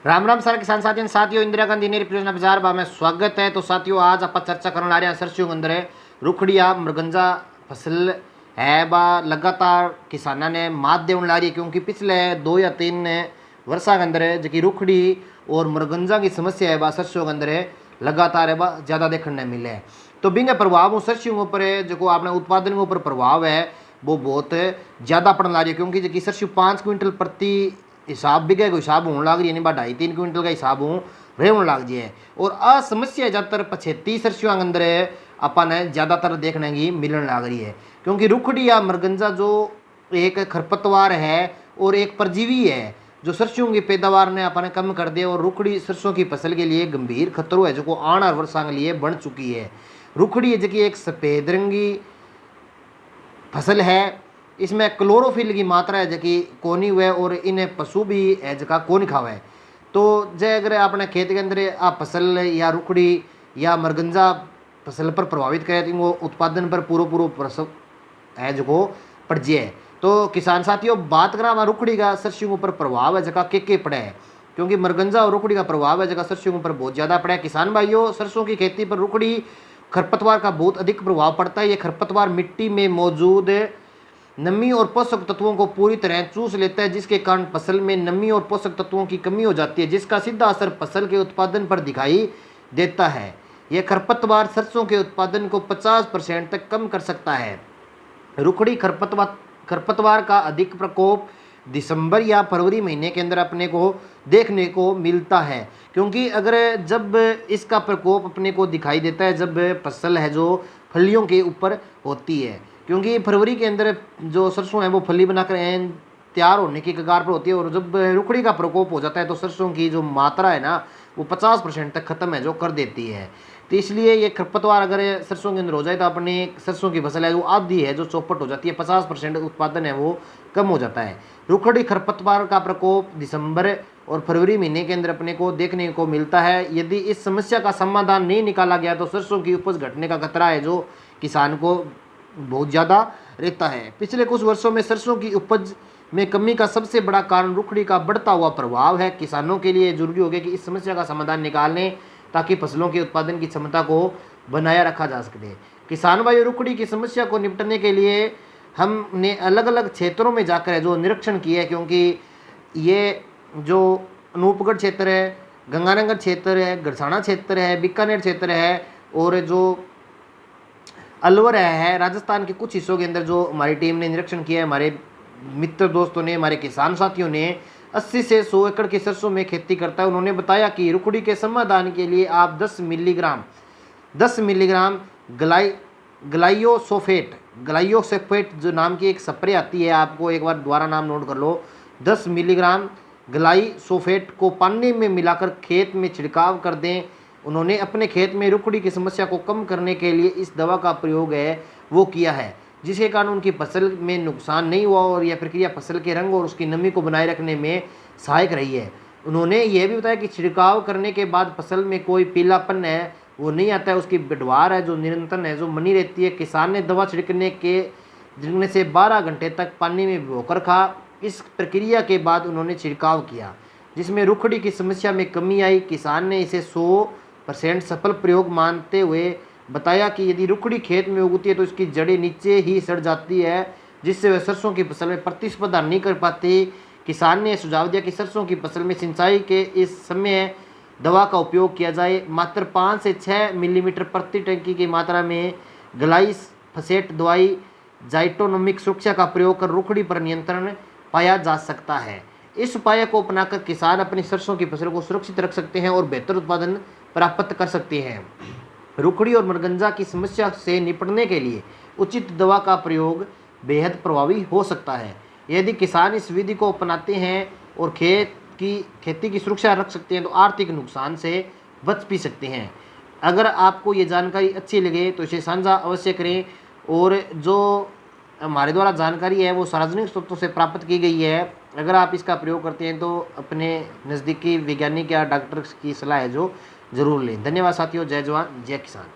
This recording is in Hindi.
राम राम सारे किसान साथियों इंदिरा गांधी नीर परियोजना बाजार में स्वागत है। तो साथियों आज आप चर्चा करने आ रहे हैं सरसों के अंदर रुखड़िया मृगंजा फसल है बा लगातार किसाना ने मात देने ला रही है, क्योंकि पिछले 2 या 3 वर्षा के अंदर जो रुखड़ी और मृगंजा की समस्या है बा सरसों के अंदर लगातार है बा ज़्यादा देखने मिले है। तो बिंगे प्रभाव सरसों के ऊपर जो अपने उत्पादन के ऊपर प्रभाव है वो बहुत ज़्यादा पड़ने ला रही है, क्योंकि जो सरसों 5 क्विंटल प्रति हिसाब बिगे को हिसाब होने लग रही है, नहीं 2.5-3 क्विंटल का हिसाब हो रहने लग जी है। और आ समस्या ज़्यादातर पछेती सरसों के अंदर अपन ज़्यादातर देखने की मिलने लग रही है, क्योंकि रुखड़ी या मृगंजा जो एक खरपतवार है और एक परजीवी है जो सरसों की पैदावार ने अपन कम कर दिया। और रुखड़ी सरसों की फसल के लिए गंभीर खतरों है जो आने वाले वर्षों के लिए बन चुकी है। रुखड़ी जो कि एक सफ़ेद रंगी फसल है, इसमें क्लोरोफिल की मात्रा है जो कि कोनी हुए और इन्हें पशु भी है जगह कोनी खावे। तो जय अगर अपने खेत के अंदर आप फसल या रुखड़ी या मरगंजा फसल पर प्रभावित करे तो वो उत्पादन पर पूरा प्रसव है जो पड़ जाए। तो किसान साथियों बात करा हमारा रुखड़ी का सरसों के ऊपर प्रभाव है जगह के पड़े है, क्योंकि मरगंजा और रुखड़ी का प्रभाव है जगह सरसों के ऊपर बहुत ज़्यादा पड़ा है। किसान भाइयों सरसों की खेती पर रुखड़ी खरपतवार का बहुत अधिक प्रभाव पड़ता है। ये खरपतवार मिट्टी में मौजूद नमी और पोषक तत्वों को पूरी तरह चूस लेता है, जिसके कारण फसल में नमी और पोषक तत्वों की कमी हो जाती है, जिसका सीधा असर फसल के उत्पादन पर दिखाई देता है। यह खरपतवार सरसों के उत्पादन को 50% तक कम कर सकता है। रुखड़ी खरपतवार का अधिक प्रकोप दिसंबर या फरवरी महीने के अंदर अपने को देखने को मिलता है, क्योंकि अगर जब इसका प्रकोप अपने को दिखाई देता है जब फसल है जो फलियों के ऊपर होती है, क्योंकि फरवरी के अंदर जो सरसों है वो फली बनाकर तैयार होने की कगार पर होती है। और जब रुखड़ी का प्रकोप हो जाता है तो सरसों की जो मात्रा है ना वो 50% तक खत्म है जो कर देती है। तो इसलिए ये खरपतवार अगर सरसों के अंदर हो जाए तो अपनी सरसों की फसल है जो आधी है जो चौपट हो जाती है, 50% उत्पादन है वो कम हो जाता है। रुखड़ी खरपतवार का प्रकोप दिसंबर और फरवरी महीने के अंदर अपने को देखने को मिलता है। यदि इस समस्या का समाधान नहीं निकाला गया तो सरसों की उपज घटने का खतरा है जो किसान को बहुत ज़्यादा रहता है। पिछले कुछ वर्षों में सरसों की उपज में कमी का सबसे बड़ा कारण रुखड़ी का बढ़ता हुआ प्रभाव है। किसानों के लिए जरूरी हो गया कि इस समस्या का समाधान निकालने ताकि फसलों के उत्पादन की क्षमता को बनाया रखा जा सके। किसान भाई रुखड़ी की समस्या को निपटने के लिए हमने अलग अलग क्षेत्रों में जाकर जो निरीक्षण किया है, क्योंकि ये जो अनूपगढ़ क्षेत्र है, गंगानगर क्षेत्र है, गरसाना क्षेत्र है, बीकानेर क्षेत्र है और जो अलवर है राजस्थान के कुछ हिस्सों के अंदर जो हमारी टीम ने निरीक्षण किया है, हमारे मित्र दोस्तों ने, हमारे किसान साथियों ने 80 से 100 एकड़ की सरसों में खेती करता है। उन्होंने बताया कि रुखड़ी के समाधान के लिए आप 10 मिलीग्राम ग्लाइयोसोफेट जो नाम की एक स्प्रे आती है, आपको एक बार दोबारा नाम नोट कर लो, 10 मिलीग्राम ग्लाइसोफेट को पानी में मिलाकर खेत में छिड़काव कर दें। उन्होंने अपने खेत में रुखड़ी की समस्या को कम करने के लिए इस दवा का प्रयोग है वो किया है, जिसके कारण उनकी फसल में नुकसान नहीं हुआ और यह प्रक्रिया फसल के रंग और उसकी नमी को बनाए रखने में सहायक रही है। उन्होंने यह भी बताया कि छिड़काव करने के बाद फसल में कोई पीलापन है वो नहीं आता है, उसकी बिडवार है जो निरंतर है जो बनी रहती है। किसान ने दवा छिड़कने से 12 घंटे तक पानी में भिगोकर रखा। इस प्रक्रिया के बाद उन्होंने छिड़काव किया जिसमें रुखड़ी की समस्या में कमी आई। किसान ने इसे 100% सफल प्रयोग मानते हुए बताया कि यदि रुखड़ी खेत में उगती है तो इसकी जड़ें नीचे ही सड़ जाती है, जिससे वह सरसों की फसल में प्रतिस्पर्धा नहीं कर पाती। किसान ने सुझाव दिया कि सरसों की फसल में सिंचाई के इस समय दवा का उपयोग किया जाए। मात्र 5 से 6 मिलीमीटर प्रति टंकी की मात्रा में ग्लाइफोसेट दवाई जाइटोनोमिक सुरक्षा का प्रयोग कर रुखड़ी पर नियंत्रण पाया जा सकता है। इस उपाय को अपनाकर किसान अपनी सरसों की फसल को सुरक्षित रख सकते हैं और बेहतर उत्पादन प्राप्त कर सकते हैं। रुखड़ी और मरगंजा की समस्या से निपटने के लिए उचित दवा का प्रयोग बेहद प्रभावी हो सकता है। यदि किसान इस विधि को अपनाते हैं और खेती की सुरक्षा रख सकते हैं तो आर्थिक नुकसान से बच भी सकते हैं। अगर आपको ये जानकारी अच्छी लगे तो इसे साझा अवश्य करें। और जो हमारे द्वारा जानकारी है वो सार्वजनिक स्रोतों से प्राप्त की गई है। अगर आप इसका प्रयोग करते हैं तो अपने नज़दीकी वैज्ञानिक या डॉक्टर की सलाह है जो ज़रूर लें। धन्यवाद साथियों। जय जवान जय किसान।